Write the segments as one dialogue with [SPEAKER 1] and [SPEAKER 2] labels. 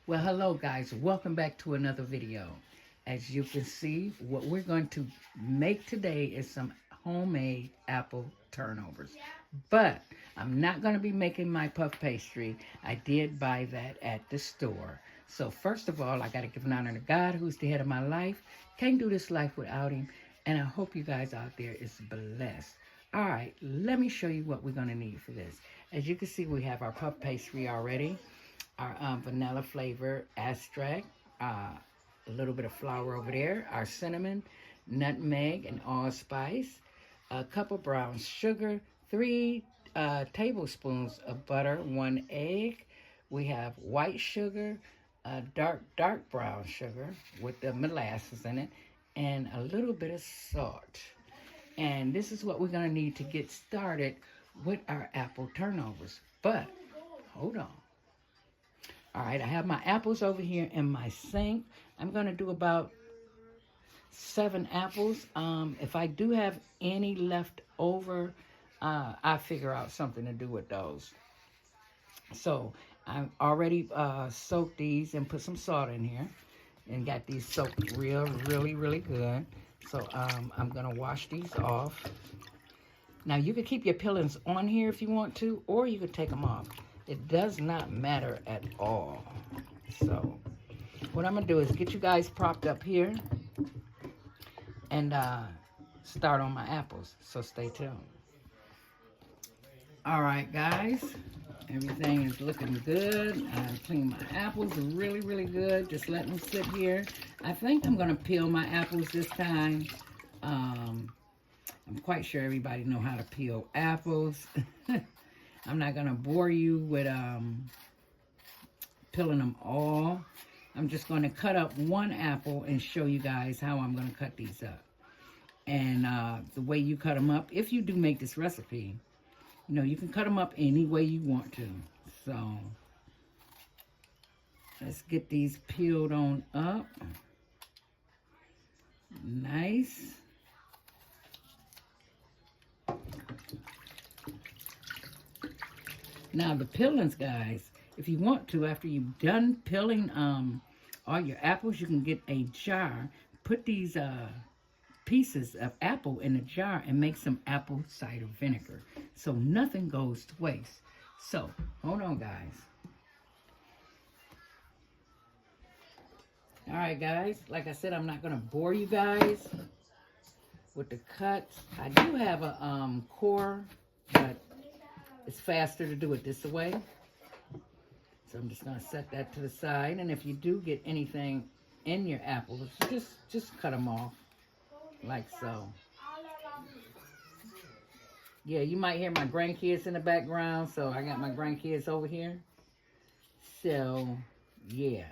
[SPEAKER 1] Well, hello guys, welcome back to another video. As you can see, what we're going to make today is some homemade apple turnovers. But I'm not going to be making my puff pastry. I did buy that at the store. So first of all, I got to give an honor to God, who's the head of my life. Can't do this life without him. And I hope you guys out there is blessed. All right, let me show you what we're going to need for this. As you can see, we have our puff pastry already. Our vanilla flavor extract, a little bit of flour over there, our cinnamon, nutmeg, and allspice, a cup of brown sugar, 3 tablespoons of butter, 1 egg. We have white sugar, dark brown sugar with the molasses in it, and a little bit of salt. And this is what we're going to need to get started with our apple turnovers. But, hold on. All right, I have my apples over here in my sink. I'm going to do about 7 apples. If I do have any left over, I'll figure out something to do with those. So I've already soaked these and put some salt in here and got these soaked really good. So I'm going to wash these off. Now, you can keep your peelings on here if you want to, or you can take them off. It does not matter at all. So what I'm going to do is get you guys propped up here and start on my apples. So stay tuned. All right, guys. Everything is looking good. I cleaned my apples really good. Just let them sit here. I think I'm going to peel my apples this time. I'm quite sure everybody know how to peel apples. I'm not going to bore you with peeling them all. I'm just going to cut up 1 apple and show you guys how I'm going to cut these up. And the way you cut them up, if you do make this recipe, you know, you can cut them up any way you want to. So, let's get these peeled on up. Nice. Now the peelings, guys, if you want to, after you've done peeling all your apples, you can get a jar, put these pieces of apple in a jar and make some apple cider vinegar. So nothing goes to waste. So, hold on, guys. All right, guys, like I said, I'm not going to bore you guys with the cuts. I do have a core, but it's faster to do it this way. So I'm just going to set that to the side. And if you do get anything in your apples, just cut them off like so. Yeah, you might hear my grandkids in the background. So I got my grandkids over here. So, yeah.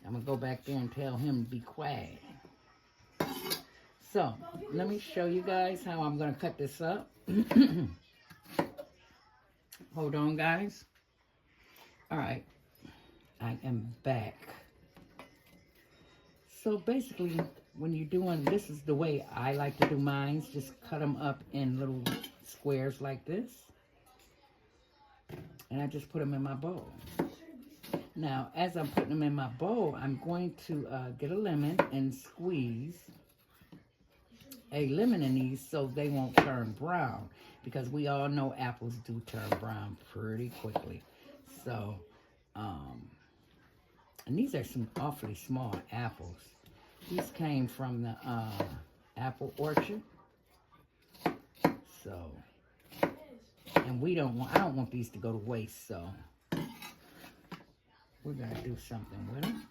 [SPEAKER 1] I'm going to go back there and tell him to be quiet. So, let me show you guys how I'm going to cut this up. Hold on, guys. All right. I am back. So, basically, when you're doing, this is the way I like to do mine. Just cut them up in little squares like this. And I just put them in my bowl. Now, as I'm putting them in my bowl, I'm going to get a lemon and squeeze a lemon in these so they won't turn brown, because we all know apples do turn brown pretty quickly. So, and these are some awfully small apples. These came from the apple orchard. So, and I don't want these to go to waste, so we're gonna do something with them.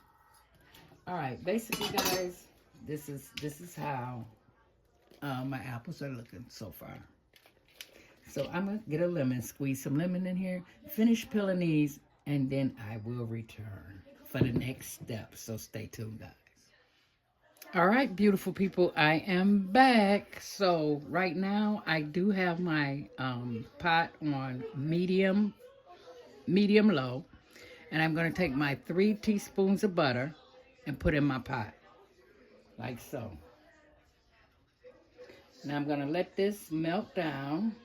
[SPEAKER 1] All right, basically, guys, this is how my apples are looking so far. So I'm going to get a lemon, squeeze some lemon in here, finish peeling these, and then I will return for the next step. So stay tuned, guys. All right, beautiful people, I am back. So right now I do have my pot on medium low, and I'm going to take my 3 teaspoons of butter and put in my pot, like so. Now I'm going to let this melt down.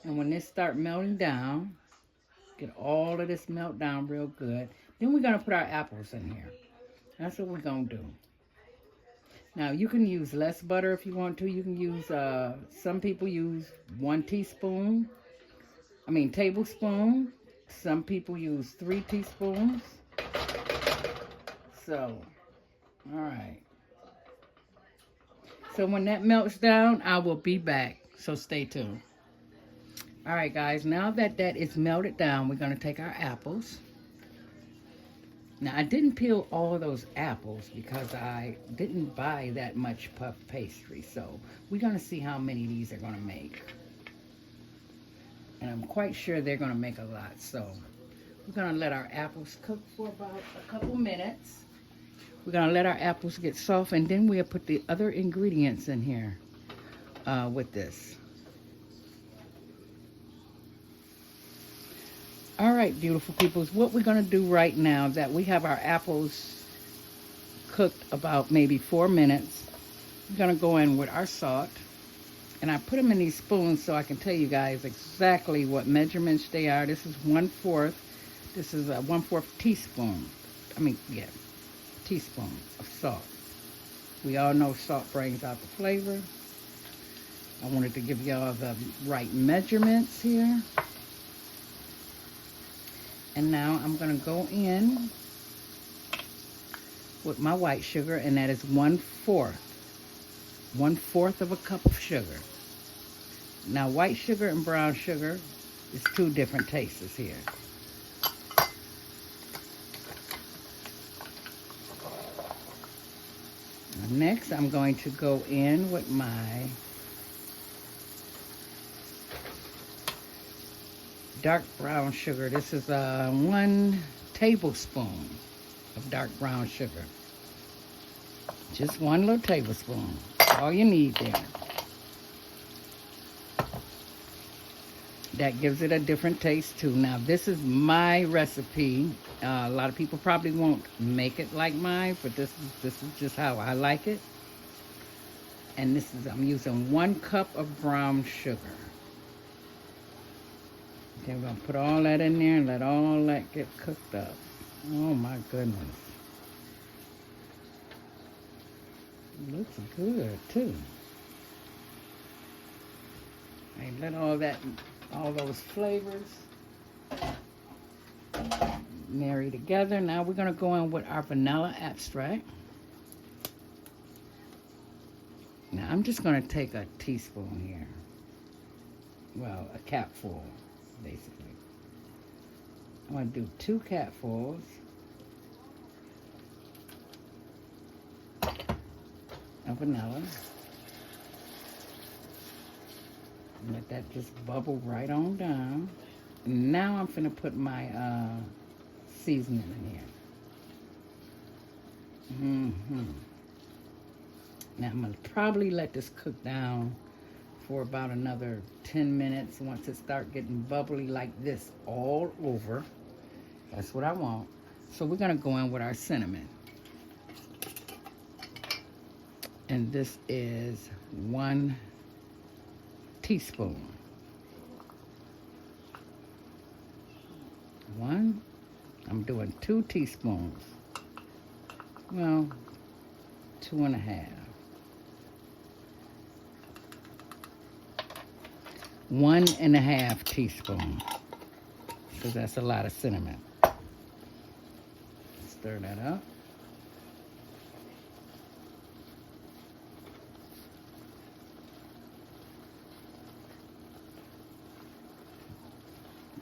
[SPEAKER 1] And when this start melting down, Get all of this melt down real good. Then we're going to put our apples in here. That's what we're going to do. Now, you can use less butter if you want to. You can use, some people use 1 tablespoon. Some people use 3 teaspoons. So, all right. So when that melts down, I will be back. So stay tuned. All right, guys. Now that that is melted down, we're going to take our apples. Now, I didn't peel all those apples because I didn't buy that much puff pastry. So we're going to see how many of these are going to make. And I'm quite sure they're going to make a lot. So we're going to let our apples cook for about a couple minutes. We're going to let our apples get soft, and then we'll put the other ingredients in here with this. All right, beautiful peoples, what we're going to do right now that we have our apples cooked about maybe 4 minutes, we're going to go in with our salt. And I put them in these spoons so I can tell you guys exactly what measurements they are. This is 1/4. This is a 1/4 teaspoon. Teaspoon of salt. We all know salt brings out the flavor. I wanted to give y'all the right measurements here. And now I'm going to go in with my white sugar, and that is 1/4. 1/4 of a cup of sugar. Now, white sugar and brown sugar is 2 different tastes here. Next, I'm going to go in with my dark brown sugar. This is 1 tablespoon of dark brown sugar. Just 1 little tablespoon. That's all you need there. That gives it a different taste too. Now, this is my recipe. A lot of people probably won't make it like mine, but this is just how I like it. And this is, I'm using 1 cup of brown sugar. Okay, we're gonna put all that in there and let all that get cooked up. Oh my goodness. It looks good too. And let all those flavors marry together. Now we're gonna go in with our vanilla extract. Now I'm just gonna take a teaspoon here. Well, a capful, basically. I'm gonna do 2 capfuls. Of vanilla. Let that just bubble right on down. Now I'm finna put my seasoning in here. Now I'm gonna probably let this cook down for about another 10 minutes. Once it start getting bubbly like this all over, that's what I want. So we're gonna go in with our cinnamon. And this is 1 teaspoon. 1. I'm doing 2 teaspoons. Well, 2.5. 1.5 teaspoons. Because that's a lot of cinnamon. Stir that up.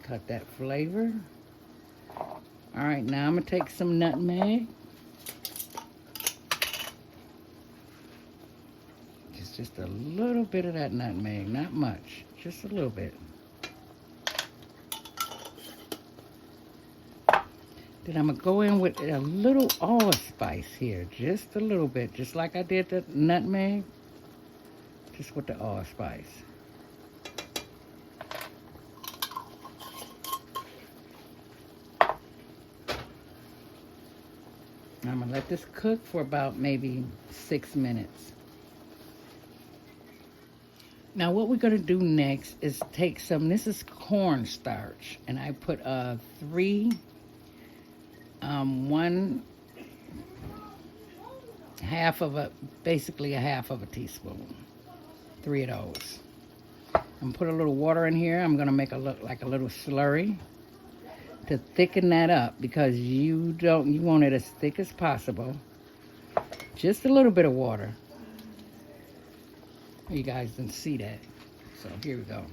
[SPEAKER 1] Cut that flavor. All right, now I'm gonna take some nutmeg. Just a little bit of that nutmeg, not much, just a little bit. Then I'm gonna go in with a little allspice here, just a little bit, just like I did the nutmeg, just with the allspice. I'm gonna let this cook for about maybe 6 minutes. Now what we're going to do next is take some, this is cornstarch, and I put one half of a, basically a half of a teaspoon, 3 of those. I'm gonna put a little water in here. I'm gonna make it look like a little slurry to thicken that up, because you want it as thick as possible. Just a little bit of water. You guys didn't see that. So here we go.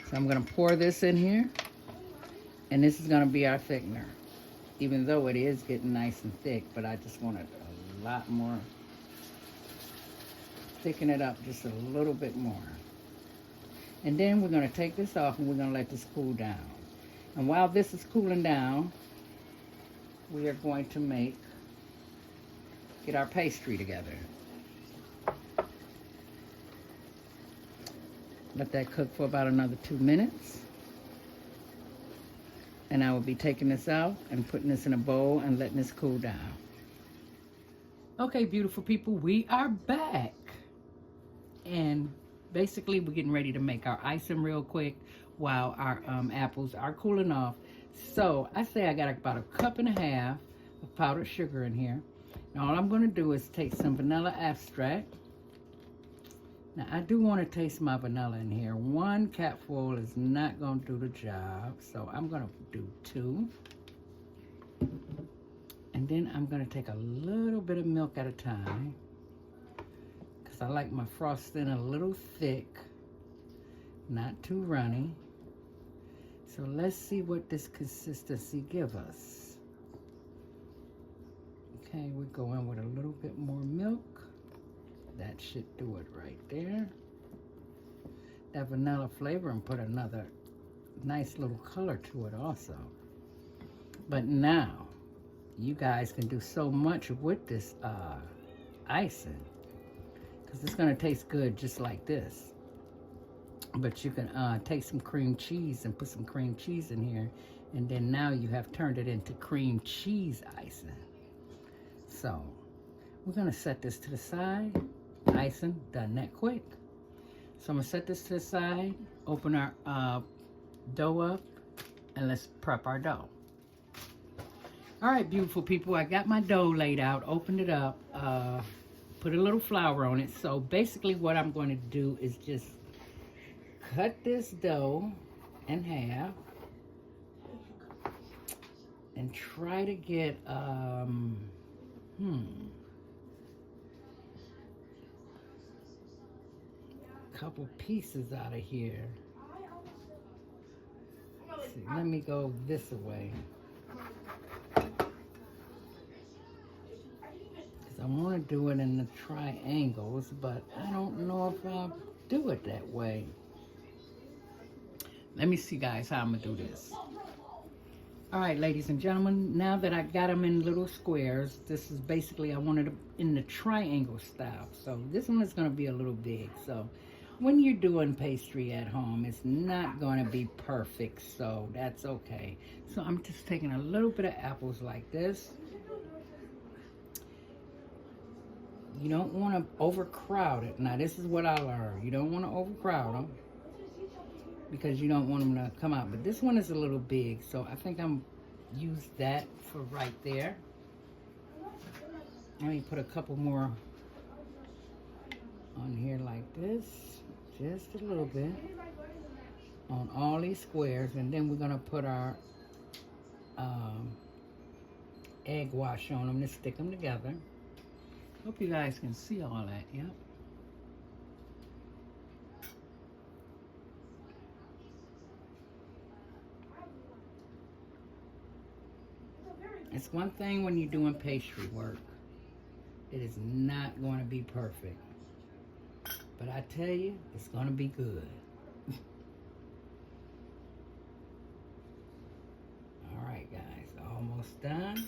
[SPEAKER 1] So I'm gonna pour this in here, and this is gonna be our thickener. Even though it is getting nice and thick, but I just want it a lot more. Thicken it up just a little bit more. And then we're gonna take this off and we're gonna let this cool down. And while this is cooling down, we are going to get our pastry together. Let that cook for about another 2 minutes. And I will be taking this out and putting this in a bowl and letting this cool down. Okay, beautiful people, we are back. And basically we're getting ready to make our icing real quick while our apples are cooling off. So I say I got about 1.5 cups of powdered sugar in here. Now all I'm gonna do is take some vanilla extract. Now I do want to taste my vanilla in here. 1 capful is not gonna do the job, so I'm gonna do 2. And then I'm gonna take a little bit of milk at a time, because I like my frosting a little thick, not too runny. So let's see what this consistency give us. Okay, we go in with a little bit more milk. That should do it right there. That vanilla flavor, and put another nice little color to it also. But now, you guys can do so much with this icing, because it's gonna taste good just like this. But you can take some cream cheese and put some cream cheese in here, and then now you have turned it into cream cheese icing. So we're gonna set this to the side. Icing done that quick. So I'm gonna set this to the side, open our dough up, and let's prep our dough. All right, beautiful people, I got my dough laid out, opened it up, put a little flour on it. So basically what I'm going to do is just cut this dough in half and try to get couple pieces out of here. Let's see, let me go this way, because I want to do it in the triangles, but I don't know if I'll do it that way. Let me see, guys, how I'm gonna do this. All right, ladies and gentlemen, now that I got them in little squares, this is basically, I wanted it in the triangle style. So this one is gonna be a little big. So when you're doing pastry at home, it's not gonna be perfect, so that's okay. So I'm just taking a little bit of apples like this. You don't wanna overcrowd it. Now this is what I learned. You don't wanna overcrowd them, because you don't want them to come out. But this one is a little big, so I think I'm use that for right there. Let me put a couple more on here like this, just a little bit on all these squares, and then we're gonna put our egg wash on them to stick them together. Hope you guys can see all that. Yep. It's one thing when you're doing pastry work, it is not going to be perfect. But I tell you, it's going to be good. All right, guys, almost done.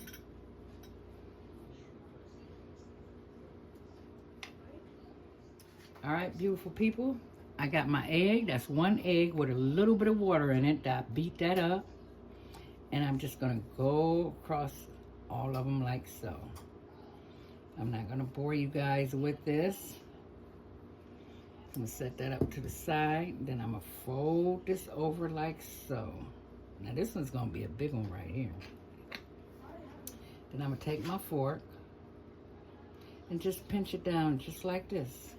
[SPEAKER 1] All right, beautiful people, I got my egg. That's 1 egg with a little bit of water in it. I beat that up. And I'm just gonna go across all of them like so. I'm not going to bore you guys with this. I'm going to set that up to the side. Then I'm going to fold this over like so. Now this one's going to be a big one right here. Then I'm going to take my fork and just pinch it down just like this.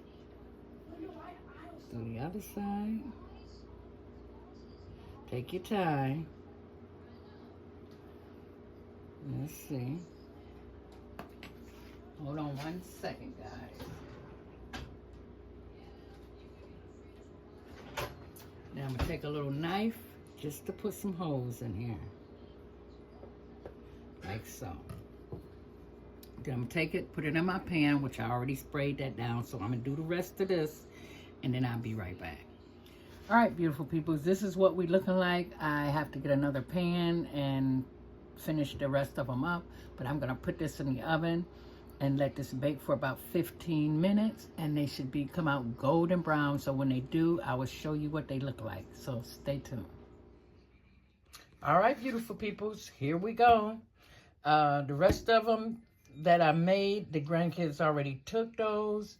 [SPEAKER 1] Do the other side. Take your time. Let's see. Hold on 1 second, guys. Now I'm going to take a little knife just to put some holes in here. Like so. Then I'm going to take it, put it in my pan, which I already sprayed that down. So I'm going to do the rest of this, and then I'll be right back. All right, beautiful peoples, this is what we're looking like. I have to get another pan and finish the rest of them up. But I'm going to put this in the oven and let this bake for about 15 minutes, and they should come out golden brown. So when they do, I will show you what they look like. So stay tuned. All right, beautiful peoples, here we go. The rest of them that I made, the grandkids already took those.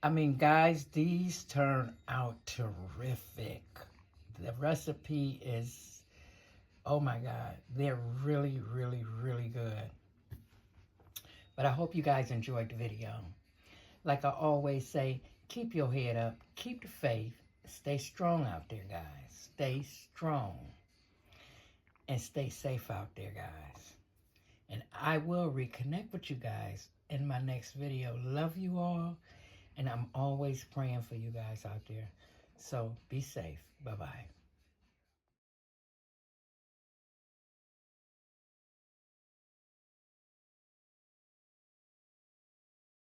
[SPEAKER 1] I mean, guys, these turn out terrific. The recipe is, oh my God, they're really, really, really good. But I hope you guys enjoyed the video. Like I always say, keep your head up, keep the faith, stay strong out there, guys. Stay strong. And stay safe out there, guys. And I will reconnect with you guys in my next video. Love you all. And I'm always praying for you guys out there. So be safe. Bye-bye.